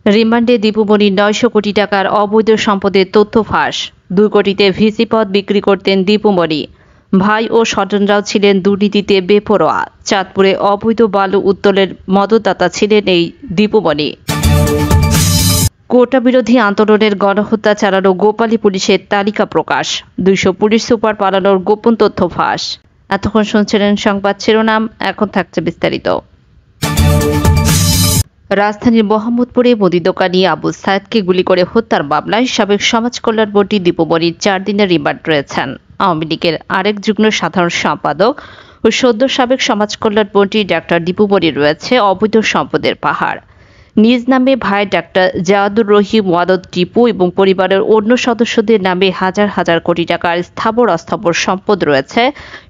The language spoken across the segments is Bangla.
রিমান্ডে দীপুমণির ৯০০ কোটি টাকার অবৈধ সম্পদের তথ্য ফাঁস। ২ কোটিতে ভিসি পদ বিক্রি করতেন দীপুমণি। ভাই ও স্বজনরাও ছিলেন দুর্নীতিতে বেপরোয়া। চাঁদপুরে অবৈধ বালু উত্তোলনের মদতদাতা ছিলেন এই দীপুমণি। কোটা বিরোধী আন্দোলনের গণহত্যা চালানো গোপালী পুলিশের তালিকা প্রকাশ। ২০০ পুলিশ সুপার পালানোর গোপন তথ্য ফাঁস। এতক্ষণ শুনছিলেন সংবাদ শিরোনাম, এখন থাকছে বিস্তারিত। রাজধানীর মোহাম্মদপুরে মুদি দোকানি আবু সায়েদকে গুলি করে হত্যার মামলায় সাবেক সমাজ কল্যাণ মন্ত্রী দীপুমণির 4 দিনের রিমান্ড রয়েছেন। আওয়ামী লীগের আরেক যুগ্ম সাধারণ সম্পাদক ও সদ্য সাবেক সমাজ কল্যাণ মন্ত্রী ডাক্তার দীপুমণি রয়েছে অবৈধ সম্পদের পাহাড়। নিজ নামে ভাই ডাক্তার জাওয়াদুর রহিম ওয়াদদ টিপু এবং পরিবারের অন্য সদস্যদের নামে হাজার হাজার কোটি টাকার স্থাবর অস্থাবর সম্পদ রয়েছে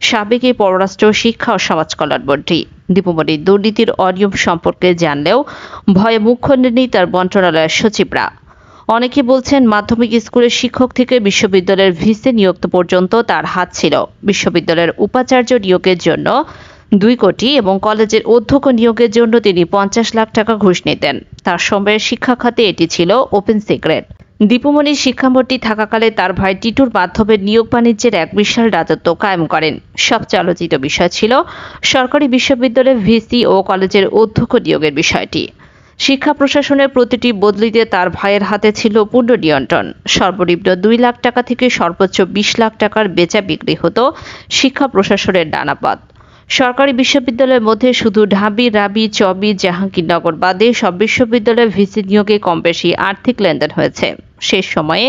সাবেক পররাষ্ট্র, শিক্ষা ও সমাজ কল্যাণ মন্ত্রী। দীপুমণির দুর্নীতির অনিয়ম সম্পর্কে জানলেও ভয়ে মুখ খোলেননি তার মন্ত্রণালয়ের সচিবরা। অনেকে বলছেন, মাধ্যমিক স্কুলের শিক্ষক থেকে বিশ্ববিদ্যালয়ের ভিসি নিয়োগ পর্যন্ত তার হাত ছিল। বিশ্ববিদ্যালয়ের উপাচার্য নিয়োগের জন্য 2 কোটি এবং কলেজের অধ্যক্ষ নিয়োগের জন্য তিনি 50 লাখ টাকা ঘুষ নিতেন। তার সময়ের শিক্ষা খাতে এটি ছিল ওপেন সিক্রেট। দীপুমণি শিক্ষামন্ত্রী থাকাকালে তার ভাই টিটুর মাধ্যমে নিয়োগ বাণিজ্যের এক বিশাল রাজত্ব কায়েম করেন। সবচেয়ে আলোচিত বিষয় ছিল সরকারি বিশ্ববিদ্যালয়ের ভিসি ও কলেজের অধ্যক্ষ নিয়োগের বিষয়টি। শিক্ষা প্রশাসনের প্রতিটি বদলিতে তার ভাইয়ের হাতে ছিল পূর্ণ নিয়ন্ত্রণ। সর্বনিম্ন 2 লাখ টাকা থেকে সর্বোচ্চ 20 লাখ টাকার বেচা বিক্রি হতো শিক্ষা প্রশাসনের নানাপথ। সরকারি বিশ্ববিদ্যালয়ের মধ্যে শুধু ঢাবি, রাবি, চবি, জাহাঙ্গীরনগর বাদে সব বিশ্ববিদ্যালয়ের ভিসি নিয়োগে কম বেশি আর্থিক লেনদেন হয়েছে। শেষ সময়ে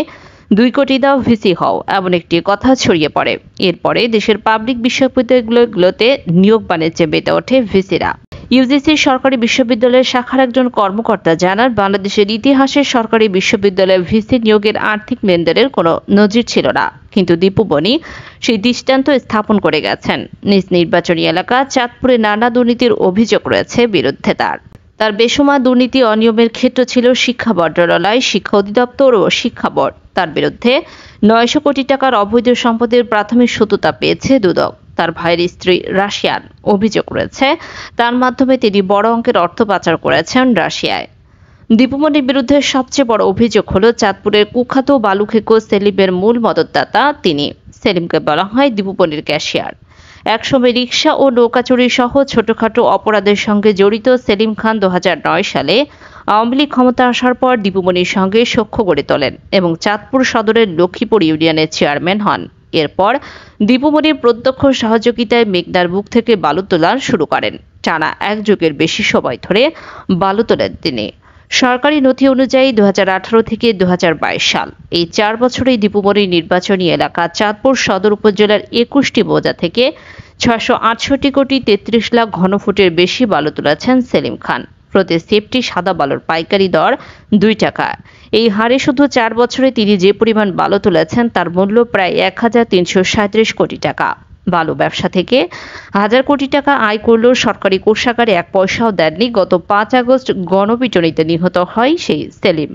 2 কোটি দাও ভিসি হও, এমন একটি কথা ছড়িয়ে পড়ে। এরপরে দেশের পাবলিক বিশ্ববিদ্যালয়গুলোতে নিয়োগ বাণিজ্যে মেতে ওঠে ভিসিরা। ইউজিসির সরকারি বিশ্ববিদ্যালয়ের শাখার একজন কর্মকর্তা জানান, বাংলাদেশের ইতিহাসে সরকারি বিশ্ববিদ্যালয়ে ভিসি নিয়োগের আর্থিক লেনদেনের কোনো নজির ছিল না, কিন্তু দীপুমণি সেই দৃষ্টান্ত স্থাপন করে গেছেন। নিজ নির্বাচনী এলাকা চাঁদপুরে নানা দুর্নীতির অভিযোগ রয়েছে বিরুদ্ধে তার বেসুমার দুর্নীতি অনিয়মের ক্ষেত্র ছিল শিক্ষা মন্ত্রণালয়, শিক্ষা অধিদপ্তর ও শিক্ষা বোর্ড। তার বিরুদ্ধে 900 কোটি টাকার অবৈধ সম্পদের প্রাথমিক সত্যতা পেয়েছে দুদক। তার ভাইয়ের স্ত্রী রাশিয়ান অভিযোগ রয়েছে তার মাধ্যমে তিনি বড় অঙ্কের অর্থ পাচার করেছেন রাশিয়ায়। দীপুমণির বিরুদ্ধে সবচেয়ে বড় অভিযোগ হল চাঁদপুরের কুখ্যাত বালুখেকো সেলিমের মূল মদতদাতা তিনি। সেলিমকে বলা হয় দীপুমণির ক্যাশিয়ার। একসময় রিকশা ও নৌকা চুরি সহ ছোটখাটো অপরাধের সঙ্গে জড়িত সেলিম খান 2009 সালে আওয়ামী লীগ ক্ষমতা আসার পর দীপুমণির সঙ্গে সখ্য গড়ে তোলেন এবং চাঁদপুর সদরের লক্ষ্মীপুর ইউনিয়নের চেয়ারম্যান হন। এরপর দীপুমণির প্রত্যক্ষ সহযোগিতায় মেঘনার বুক থেকে বালু তোলা শুরু করেন। টানা 1 যুগের বেশি সময় ধরে বালু তোলেন তিনি। সরকারি নথি অনুযায়ী 2018 থেকে 2022 সাল এই 4 বছরেই দীপুমণির নির্বাচনী এলাকা চাঁদপুর সদর উপজেলার 21টি মৌজা থেকে 668 কোটি 33 লাখ ঘনফুটের বেশি বালু তুলেছেন সেলিম খান। প্রতি সেফটি সাদা বালুর পাইকারি দর 2 টাকা। এই হারে শুধু 4 বছরে তিনি যে পরিমাণ বালু তুলেছেন তার মূল্য প্রায় 1337 কোটি টাকা। বালু ব্যবসা থেকে 1000 কোটি টাকা আয় করলেও সরকারি কোষাগারে 1 পয়সাও দেননি। গত 5 আগস্ট গণপিটুনিতে নিহত হয় সেই সেলিম।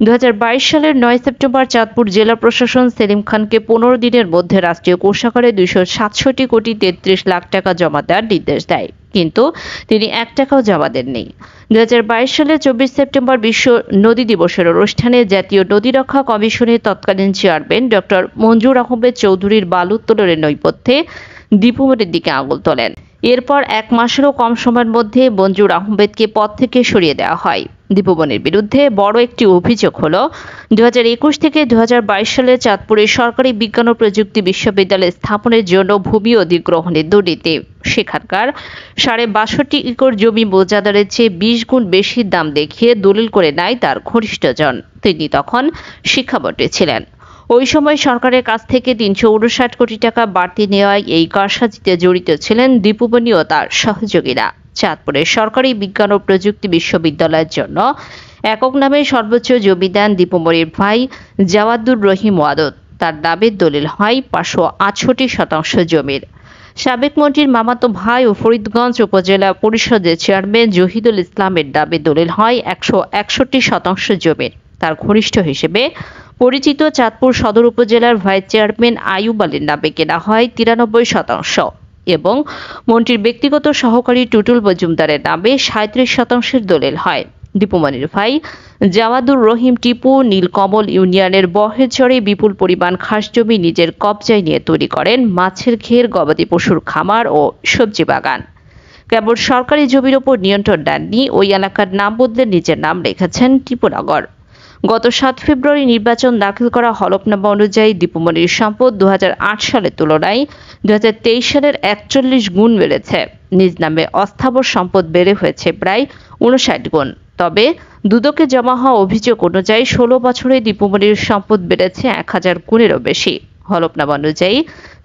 2022 সালের 9 সেপ্টেম্বর চাঁদপুর জেলা প্রশাসন সেলিম খানকে 15 দিনের মধ্যে রাষ্ট্রীয় কোষাগারে 267 কোটি 33 লাখ টাকা জমা দেওয়ার নির্দেশ দেয়, কিন্তু তিনি 1 টাকাও জমা দেননি। 2022 সালের 24 সেপ্টেম্বর বিশ্ব নদী দিবসের অনুষ্ঠানে জাতীয় নদী রক্ষা কমিশনের তৎকালীন চেয়ারম্যান ডক্টর মঞ্জুর আহমেদ চৌধুরীর বালু উত্তোলনের নৈপথ্যে দীপুমণির দিকে আঙুল তোলেন। এরপর 1 মাসেরও কম সময়ের মধ্যে মঞ্জুর আহমেদকে পদ থেকে সরিয়ে দেওয়া হয়। দীপুমণির বিরুদ্ধে বড় একটি অভিযোগ হল 2021 থেকে 2022 সালে চাঁদপুরে সরকারি বিজ্ঞান ও প্রযুক্তি বিশ্ববিদ্যালয় স্থাপনের জন্য ভূমি অধিগ্রহণের দুর্নীতি। সেখানকার 62.5 একর জমি মৌজাদারের চেয়ে 20 গুণ বেশি দাম দেখিয়ে দলিল করে নেয় তার ঘনিষ্ঠজন। তিনি তখন শিক্ষামন্ত্রী ছিলেন। ওই সময় সরকারের কাছ থেকে 359 কোটি টাকা বাড়তি নেওয়ায় এই কারসাজিতে জড়িত ছিলেন দীপুমণি ও তার সহযোগীরা। চাঁদপুরের সরকারি বিজ্ঞান ও প্রযুক্তি বিশ্ববিদ্যালয়ের জন্য একক নামে সর্বোচ্চ জমি দেন দীপুমণির ভাই জাওয়াদুর রহিম ওয়াদদ। তার নামের দলিল হয় 568% জমির। সাবেক মন্ত্রীর মামাতো ভাই ও ফরিদগঞ্জ উপজেলা পরিষদের চেয়ারম্যান জহিদুল ইসলামের নামে দলিল হয় 161% জমির। তার ঘনিষ্ঠ হিসেবে পরিচিত চাঁদপুর সদর উপজেলার ভাইস চেয়ারম্যান আইয়ুব আলীর নামে কেনা হয় 93% এবং মন্ত্রীর ব্যক্তিগত সহকারী টুটুল মজুমদারের নামে 37% দলিল হয়। দীপুমণির ভাই জাওয়াদুর রহিম টিপু নীলকমল ইউনিয়নের বহেরচরে বিপুল পরিমাণ খাস জমি নিজের কবজায় নিয়ে তৈরি করেন মাছের ঘের, গবাদি পশুর খামার ও সবজি বাগান। কেবল সরকারি জমির ওপর নিয়ন্ত্রণ নেননি, ওই এলাকার নাম বদলে নিজের নাম রেখেছেন টিপুনগর। গত 7 ফেব্রুয়ারি নির্বাচন দাখিল করা হলফনামা অনুযায়ী দীপুমণির সম্পদ 2008 সালের তুলনায় 2023 সালের 41 গুণ বেড়েছে। নিজ নামে অস্থাবর সম্পদ বেড়ে হয়েছে প্রায় 59 গুণ। তবে দুদকে জমা হওয়া অভিযোগ অনুযায়ী 16 বছরে দীপুমণির সম্পদ বেড়েছে 1000 গুণেরও বেশি। হলফনামা অনুযায়ী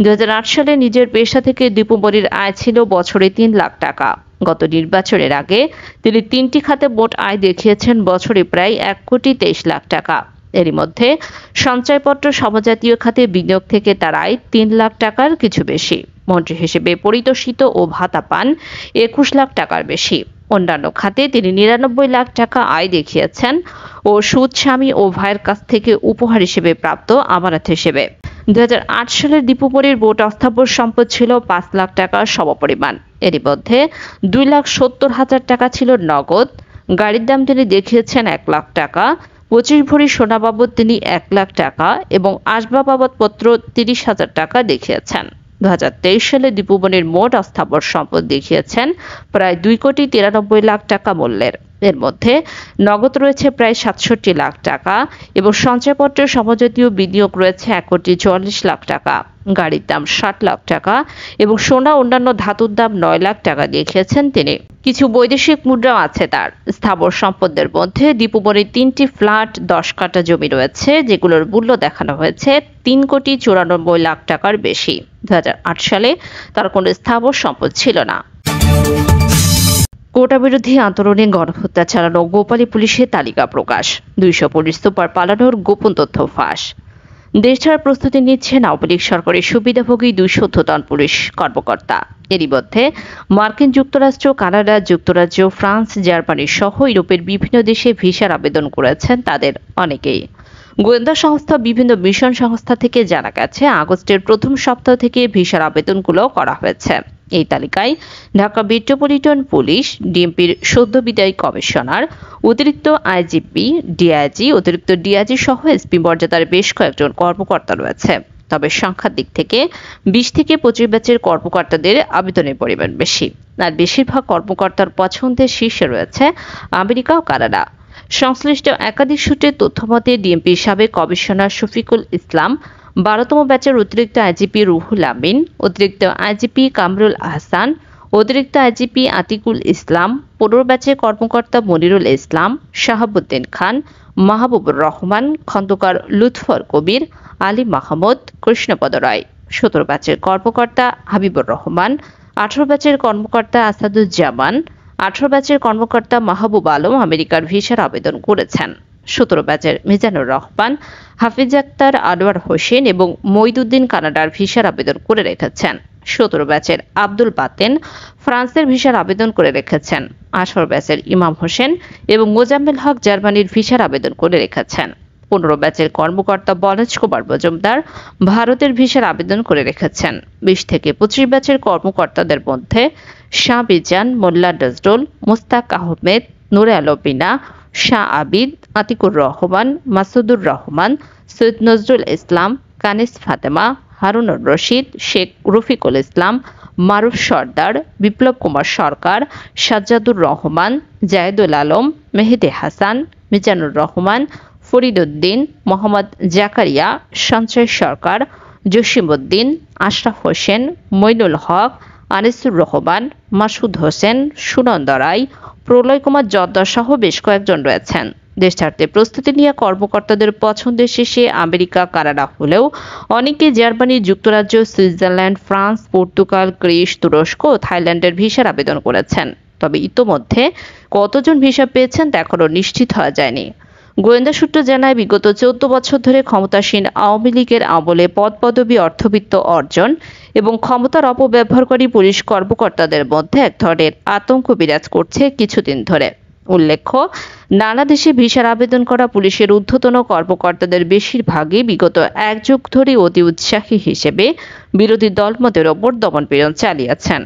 2008 সালে নিজের পেশা থেকে দীপুমণির আয় ছিল বছরে 3 লাখ টাকা। গত নির্বাচনের আগে তিনি 3টি খাতে মোট আয় দেখিয়েছেন বছরে প্রায় 1,23,00,000 টাকা। এরই মধ্যে সঞ্চয়পত্র সমজাতীয় খাতে বিনিয়োগ থেকে তার আয় 3 লাখ টাকার কিছু বেশি। মন্ত্রী হিসেবে পরিতোষিত ও ভাতা পান 21 লাখ টাকার বেশি। অন্যান্য খাতে তিনি 99 লাখ টাকা আয় দেখিয়েছেন ও সুদ স্বামী ও ভাইয়ের কাছ থেকে উপহার হিসেবে প্রাপ্ত আমানত হিসেবে। 2008 সালের দীপুমণির মোট অস্থাবর সম্পদ ছিল 5 লাখ টাকার সমপরিমাণ। এরই মধ্যে 2,70,000 টাকা ছিল নগদ, গাড়ির দাম তিনি দেখিয়েছেন 1 লাখ টাকা, 25 ভরি সোনা বাবদ তিনি 1 লাখ টাকা এবং আসবাব বাবদপত্র 30,000 টাকা দেখিয়েছেন। 2023 সালে দীপুমণির মোট অস্থাবর সম্পদ দেখিয়েছেন প্রায় 2,93,00,000 টাকা মূল্যের। এর মধ্যে নগদ রয়েছে প্রায় 67 লাখ টাকা এবং সঞ্চয়পত্রের সমজাতীয় বিনিয়োগ রয়েছে 1,44,00,000 টাকা। গাড়ির দাম 60 লাখ টাকা এবং সোনা অন্যান্য ধাতুর দাম 9 লাখ টাকা দেখিয়েছেন তিনি। কিছু বৈদেশিক মুদ্রাও আছে তার। স্থাবর সম্পদের মধ্যে দীপুমণির 3টি ফ্ল্যাট, 10 কাঠা জমি রয়েছে, যেগুলোর মূল্য দেখানো হয়েছে 3,94,00,000 টাকার বেশি। 2008 সালে তার কোনো স্থাবর সম্পদ ছিল না। কোটা বিরোধী আন্দোলনে গণহত্যা চালানো গোপালী পুলিশের তালিকা প্রকাশ, 200 পুলিশ সুপার পালানোর গোপন তথ্য ফাঁস। দেশ ছাড়ার প্রস্তুতি নিচ্ছেন আওয়ামী লীগ সরকারের সুবিধাভোগী 200 পুলিশ কর্মকর্তা। এরই মধ্যে মার্কিন যুক্তরাষ্ট্র, কানাডা, যুক্তরাজ্য, ফ্রান্স, জার্মানি সহ ইউরোপের বিভিন্ন দেশে ভিসার আবেদন করেছেন তাদের অনেকেই। গোয়েন্দা সংস্থা, বিভিন্ন মিশন সংস্থা থেকে জানা গেছে আগস্টের প্রথম সপ্তাহ থেকে ভিসার আবেদনগুলো করা হয়েছে। এই তালিকায় ঢাকা মেট্রোপলিটন পুলিশ, ডিএমপির সদ্য বিদায়ী কমিশনার, অতিরিক্ত আইজিপি, ডিআইজি, অতিরিক্ত ডিআইজি সহ এসপি মর্যাদার বেশ কয়েকজন কর্মকর্তা রয়েছে। তবে সংখ্যার দিক থেকে 20 থেকে 25 ব্যাচের কর্মকর্তাদের আবেদনের পরিমাণ বেশি। আর বেশিরভাগ কর্মকর্তার পছন্দের শীর্ষে রয়েছে আমেরিকা ও কানাডা। সংশ্লিষ্ট একাধিক সূত্রের তথ্যমতে ডিএমপির সাবেক কমিশনার শফিকুল ইসলাম, 12তম ব্যাচের অতিরিক্ত আইজিপি রুহুল আমিন, অতিরিক্ত আইজিপি কামরুল আহসান, অতিরিক্ত আইজিপি আতিকুল ইসলাম, 15 ব্যাচের কর্মকর্তা মনিরুল ইসলাম, শাহাবুদ্দিন খান, মাহবুবুর রহমান, খন্দকার লুৎফর কবির, আলী মাহমুদ, কৃষ্ণপদ রায়, 17 ব্যাচের কর্মকর্তা হাবিবুর রহমান, 18 ব্যাচের কর্মকর্তা আসাদুজ্জামান, 18 ব্যাচের কর্মকর্তা মাহবুব আলম আমেরিকার ভিসার আবেদন করেছেন। 17 ব্যাচের মিজানুর রহমান, হাফিজ আক্তার, আনোয়ার হোসেন এবং মঈদুদ্দিন কানাডার ভিসার আবেদন করে রেখেছেন। 17 ব্যাচের আব্দুল বাতেন ফ্রান্সের ভিসার আবেদন করে রেখেছেন। 18 ব্যাচের ইমাম হোসেন এবং মোজাম্মেল হক জার্মানির ভিসার আবেদন করে রেখেছেন। 15 ব্যাচের কর্মকর্তা বনজ কুমার মজুমদার ভারতের ভিসার আবেদন করে রেখেছেন। 20 থেকে 25 ব্যাচের কর্মকর্তাদের মধ্যে শাহ বিজান, মোল্লা নজরুল, মুস্তাক আহমেদ, নূরে আলম বিনা, শাহ আবিদ, আতিকুর রহমান, মাসুদুর রহমান, সৈয়দ নজরুল ইসলাম, কানিস ফাতেমা, হারুনুর রশিদ, শেখ রফিকুল ইসলাম, মারুফ সর্দার, বিপ্লব কুমার সরকার, সাজ্জাদুর রহমান, জায়েদুল আলম, মেহেদী হাসান, মিজানুর রহমান, ফরিদ উদ্দিন, মোহাম্মদ জাকারিয়া, সঞ্চয় সরকার, জসিমউদ্দিন, আশরাফ হোসেন, মইনুল হক, আনিসুর রহমান, মাসুদ হোসেন, সুনন্দ রায়, প্রলয় কুমার জর্দার সহ বেশ কয়েকজন রয়েছেন। দেশ ছাড়তে প্রস্তুতি নিয়ে কর্মকর্তাদের পছন্দের শেষে আমেরিকা, কানাডা হলেও অনেকে জার্মানি, যুক্তরাজ্য, সুইজারল্যান্ড, ফ্রান্স, পর্তুগাল, গ্রিস, তুরস্ক ও থাইল্যান্ডের ভিসার আবেদন করেছেন। তবে ইতোমধ্যে কতজন ভিসা পেয়েছেন তা এখনো নিশ্চিত হওয়া যায়নি। গোয়েন্দা সূত্র জানায়, বিগত 14 বছর ধরে ক্ষমতাসীন আওয়ামী লীগের আমলে পদপদবি, অর্থবিত্ত অর্জন এবং ক্ষমতার অপব্যবহারকারী পুলিশ কর্মকর্তাদের মধ্যে এক ধরনের আতঙ্ক বিরাজ করছে কিছুদিন ধরে। উল্লেখ্য, নানা দেশে ভিসার আবেদন করা পুলিশের ঊর্ধ্বতন কর্মকর্তাদের বেশিরভাগই বিগত 1 যুগ ধরে অতি উৎসাহী হিসেবে বিরোধী দলমতের ওপর দমনপীড়ন চালিয়েছেন।